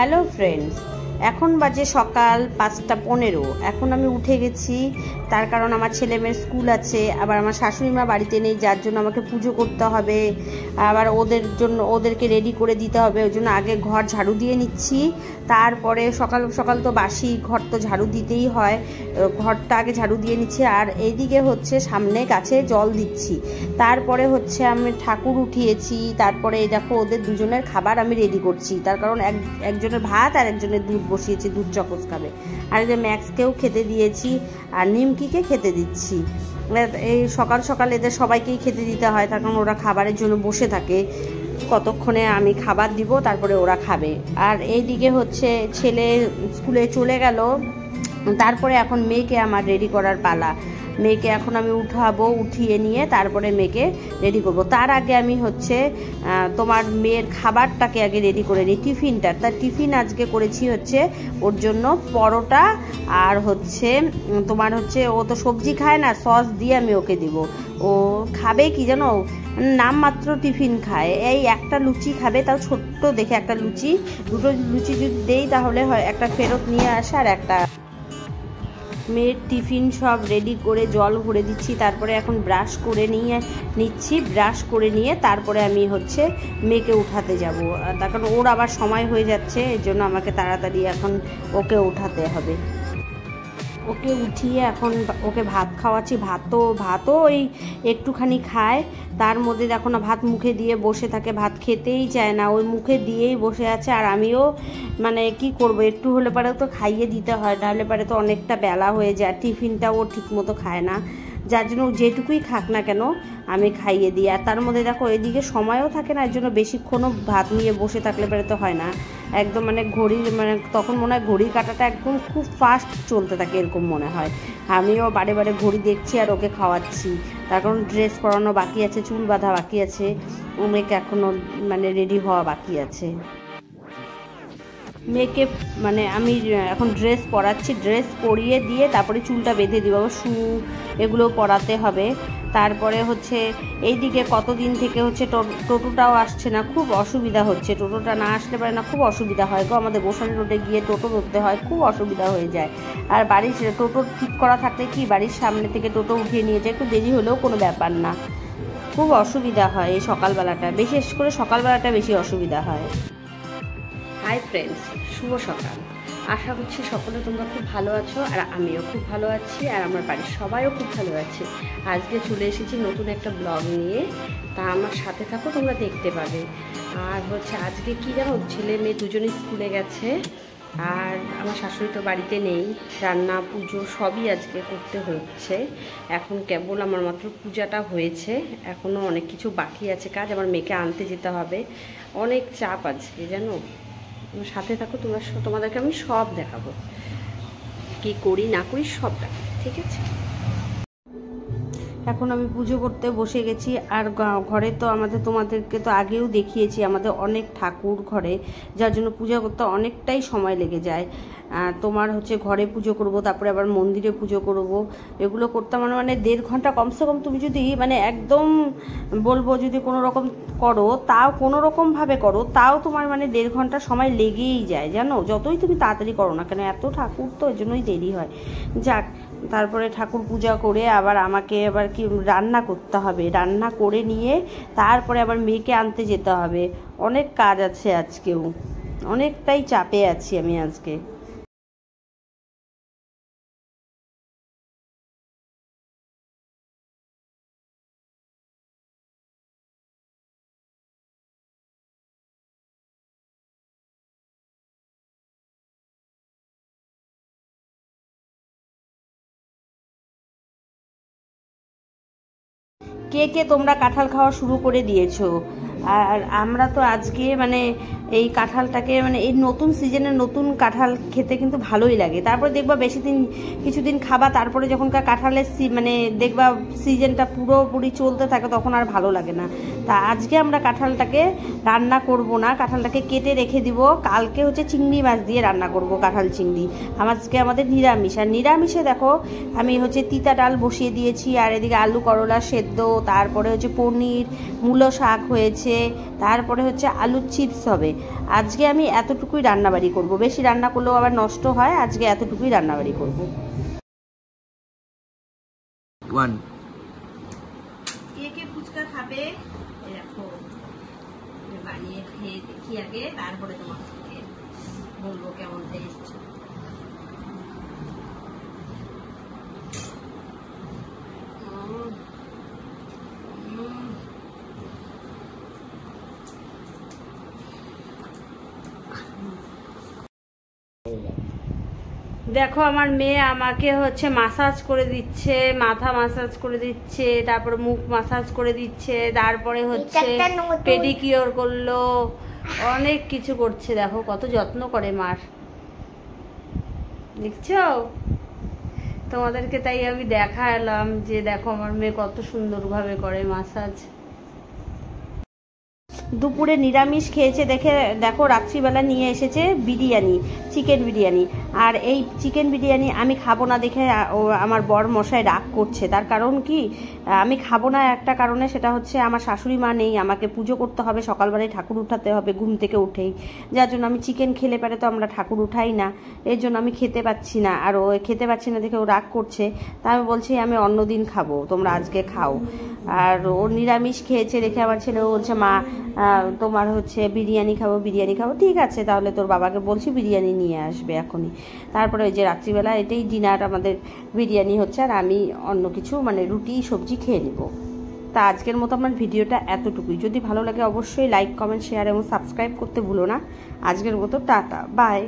Hello friends, এখন বাজে সকাল 5:15। এখন আমি উঠে গেছি, তার কারণ আমার ছেলে মেয়ের স্কুল আছে, আবার আমার শাশুড়ি মা বাড়িতে নেই, যার জন্য আমাকে পুজো করতে হবে, আবার ওদেরকে রেডি করে দিতে হবে। ওই জন্য আগে ঘর ঝাড়ু দিয়ে নিচ্ছি, তারপরে সকাল সকাল তো বাসি ঘর তো ঝাড়ু দিতেই হয়, ঘরটা আগে ঝাড়ু দিয়ে নিচ্ছি। আর এইদিকে হচ্ছে সামনে গাছে জল দিচ্ছি, তারপরে হচ্ছে আমি ঠাকুর উঠিয়েছি, তারপরে এই দেখো ওদের দুজনের খাবার আমি রেডি করছি, তার কারণ একজনের ভাত আর একজনের দুধ বসিয়েছি, দুধ চকচ খাবে। আর যে ম্যাক্সকেও খেতে দিয়েছি আর নিমকিকে খেতে দিচ্ছি। এই সকাল সকাল এদের সবাইকেই খেতে দিতে হয়, তার কারণ ওরা খাবারের জন্য বসে থাকে। কতক্ষণে আমি খাবার দিব, তারপরে ওরা খাবে। আর এইদিকে হচ্ছে ছেলে স্কুলে চলে গেল, তারপরে এখন মেয়েকে আমার রেডি করার পালা। মেয়েকে এখন আমি উঠাবো, উঠিয়ে নিয়ে তারপরে মেয়েকে রেডি করব। তার আগে আমি হচ্ছে তোমার মেয়ের খাবারটাকে আগে রেডি করে নিই, টিফিনটা। তার টিফিন আজকে করেছি হচ্ছে ওর জন্য পরোটা, আর হচ্ছে তোমার হচ্ছে ও তো সবজি খায় না, সস দিয়ে আমি ওকে দিব। ও খাবে কি জানো, নামমাত্র টিফিন খায়, এই একটা লুচি খাবে, তাও ছোট্ট দেখে একটা লুচি। দুটো লুচি যদি দেই তাহলে হয় একটা ফেরত নিয়ে আসে। আর একটা মেয়ের টিফিন সব রেডি করে জল ভরে দিচ্ছি, তারপরে এখন ব্রাশ করে নিচ্ছি। ব্রাশ করে নিয়ে তারপরে আমি হচ্ছে মেয়েকে উঠাতে যাব, তার কারণ ওর আবার সময় হয়ে যাচ্ছে, এর জন্য আমাকে তাড়াতাড়ি এখন ওকে উঠাতে হবে। ওকে উঠিয়ে এখন ওকে ভাত খাওয়াচ্ছি। ভাতও ওই একটুখানি খায়, তার মধ্যে দেখো না ভাত মুখে দিয়ে বসে থাকে, ভাত খেতেই চায় না, ওই মুখে দিয়েই বসে আছে। আর আমিও মানে কি করব, একটু হলে পারে তো খাইয়ে দিতে হয়, নাহলে পারে তো অনেকটা বেলা হয়ে যায়। টিফিনটাও ও ঠিক মতো খায় না, যার জন্য যেটুকুই খাক না কেন আমি খাইয়ে দিই। আর তার মধ্যে দেখো এদিকে সময়ও থাকে না, এর জন্য বেশিক্ষণও ভাত নিয়ে বসে থাকলে পারে তো হয় না। একদম মানে ঘড়ির মানে তখন মনে হয় ঘড়ির কাঁটাটা একদম খুব ফাস্ট চলতে থাকে, এরকম মনে হয়। আমিও বারে বারে ঘড়ি দেখছি আর ওকে খাওয়াচ্ছি, তার কারণ ড্রেস পরানো বাকি আছে, চুল বাঁধা বাকি আছে, মেয়েকে এখনও মানে রেডি হওয়া বাকি আছে। মেয়েকে মানে আমি এখন ড্রেস পরাচ্ছি, ড্রেস পরিয়ে দিয়ে তারপরে চুলটা বেঁধে দিব, শু এগুলো পরাতে হবে। তারপরে হচ্ছে এইদিকে কতদিন থেকে হচ্ছে টোটোটাও আসছে না, খুব অসুবিধা হচ্ছে। টোটোটা না আসলে পারে না, খুব অসুবিধা হয় গো, আমাদের গোসানি রোডে গিয়ে টোটো ধরতে হয়, খুব অসুবিধা হয়ে যায়। আর বাড়ির টোটো ঠিক করা থাকলে কি বাড়ির সামনে থেকে টোটো উঠিয়ে নিয়ে যায়, একটু দেরি হলেও কোনো ব্যাপার না। খুব অসুবিধা হয় এই সকালবেলাটা, বিশেষ করে সকালবেলাটা বেশি অসুবিধা হয়। হাই ফ্রেন্ডস, শুভ সকাল। আশা করছি সকলে তোমরা খুব ভালো আছো, আর আমিও খুব ভালো আছি, আর আমার বাড়ির সবাইও খুব ভালো আছে। আজকে চলে এসেছি নতুন একটা ব্লগ নিয়ে, তা আমার সাথে থাকো, তোমরা দেখতে পাবে। আর হচ্ছে আজকে কি জানো, ছেলে মেয়ে দুজনেই স্কুলে গেছে, আর আমার শাশুড়ি তো বাড়িতে নেই, রান্না পুজো সবই আজকে করতে হচ্ছে। এখন কেবল আমার মাত্র পূজাটা হয়েছে, এখনও অনেক কিছু বাকি আছে কাজ, আমার মেয়েকে আনতে যেতে হবে, অনেক চাপ আজকে জানো। সাথে থাকো, তোমাদেরকে আমি সব দেখাবো, কি করি না করি সব দেখাবো, ঠিক আছে। এখন আমি পুজো করতে বসে গেছি। আর ঘরে তো তোমাদেরকে তো আগেও দেখিয়েছি, আমাদের অনেক ঠাকুর ঘরে, যার জন্য পূজা করতে অনেকটাই সময় লেগে যায়। তোমার হচ্ছে ঘরে পুজো করব, তারপরে আবার মন্দিরে পুজো করব, এগুলো করতে আমার মানে 1.5 ঘন্টা কমসে কম। তুমি যদি মানে একদম বলবো যদি কোনো রকম করো, তাও কোনো রকমভাবে করো, তাও তোমার মানে 1.5 ঘন্টা সময় লেগেই যায় জানো, যতই তুমি তাড়াতাড়ি করো না কেন, এত ঠাকুর তো এর জন্যই দেরি হয়। যাক, তারপরে ঠাকুর পূজা করে আবার আমাকে আবার কি রান্না করতে হবে, রান্না করে নিয়ে তারপরে আবার মেয়েকে আনতে যেতে হবে, অনেক কাজ আছে আজকেও, অনেকটাই চাপে আছি আমি আজকে। কে কে তোমরা কাঁঠাল খাওয়া শুরু করে দিয়েছো? আর আমরা তো আজকে মানে এই কাঁঠালটাকে মানে এই নতুন সিজনের নতুন কাঁঠাল খেতে কিন্তু ভালোই লাগে। তারপরে দেখবা কিছুদিন খাবা, তারপরে যখনকার কাঁঠালের মানে দেখবা সিজনটা পুরোপুরি চলতে থাকে, তখন আর ভালো লাগে না। তা আজকে আমরা কাঁঠালটাকে রান্না করব না, কাঁঠালটাকে কেটে রেখে দিব, কালকে হচ্ছে চিংড়ি মাছ দিয়ে রান্না করব, কাঁঠাল চিংড়ি। আজকে আমাদের নিরামিষ। আর নিরামিষে দেখো আমি হচ্ছে তিতা ডাল বসিয়ে দিয়েছি, আর এদিকে আলু করলা সেদ্ধ, তারপরে হচ্ছে পনির, মূলো শাক হয়েছে, হচ্ছে, তারপরে হচ্ছে আলুর চিপস হবে। আজকে আমি এতটুকুই রান্নাবাড়ি করব, বেশি রান্না করলেও আবার নষ্ট হয়, আজকে এতটুকুই রান্নাবাড়ি করব। কে কে ফুচকা খাবে দেখো, বানিয়ে খেয়ে দেখি আগে, তারপরে তোমাকে বলবো কেমন টেস্ট। দেখো আমার মেয়ে আমাকে হচ্ছে মাসাজ করে দিচ্ছে, মাথা মাসাজ করে দিচ্ছে, তারপরে মুখ মাসাজ করে দিচ্ছে, তারপরে হচ্ছে পেডিকিওর করলো, অনেক কিছু করছে। দেখো কত যত্ন করে মার, দেখছো? তোমাদেরকে তাই আমি দেখালাম যে দেখো আমার মেয়ে কত সুন্দরভাবে করে মাসাজ। দুপুরে নিরামিষ খেয়েছে দেখে দেখো রাত্রিবেলা নিয়ে এসেছে বিরিয়ানি, চিকেন বিরিয়ানি। আর এই চিকেন বিরিয়ানি আমি খাবো না দেখে আমার বর মশাই রাগ করছে। তার কারণ কি, আমি খাবো না একটা কারণে, সেটা হচ্ছে আমার শাশুড়ি মা নেই, আমাকে পুজো করতে হবে, সকালবেলায় ঠাকুর উঠাতে হবে ঘুম থেকে উঠেই, যার জন্য আমি চিকেন খেলে পারে তো আমরা ঠাকুর উঠাই না, এর জন্য আমি খেতে পাচ্ছি না। আর ও খেতে পাচ্ছি না দেখে ও রাগ করছে। তা আমি বলছি আমি অন্য দিন খাবো, তোমরা আজকে খাও। আর ও নিরামিষ খেয়েছে দেখে আমার ছেলে বলছে মা তোমার হচ্ছে বিরিয়ানি খাবো, বিরিয়ানি খাবো। ঠিক আছে, তাহলে তোর বাবাকে বলছি বিরিয়ানি নিয়ে আসবে এখনই। তারপরে ওই যে রাত্রিবেলা এটাই ডিনার আমাদের, বিরিয়ানি হচ্ছে, আর আমি অন্য কিছু মানে রুটি সবজি খেয়ে নেব। তা আজকের মতো আমার ভিডিওটা এতটুকুই। যদি ভালো লাগে অবশ্যই লাইক, কমেন্ট, শেয়ার এবং সাবস্ক্রাইব করতে ভুলো না। আজকের মতো টাটা, বাই।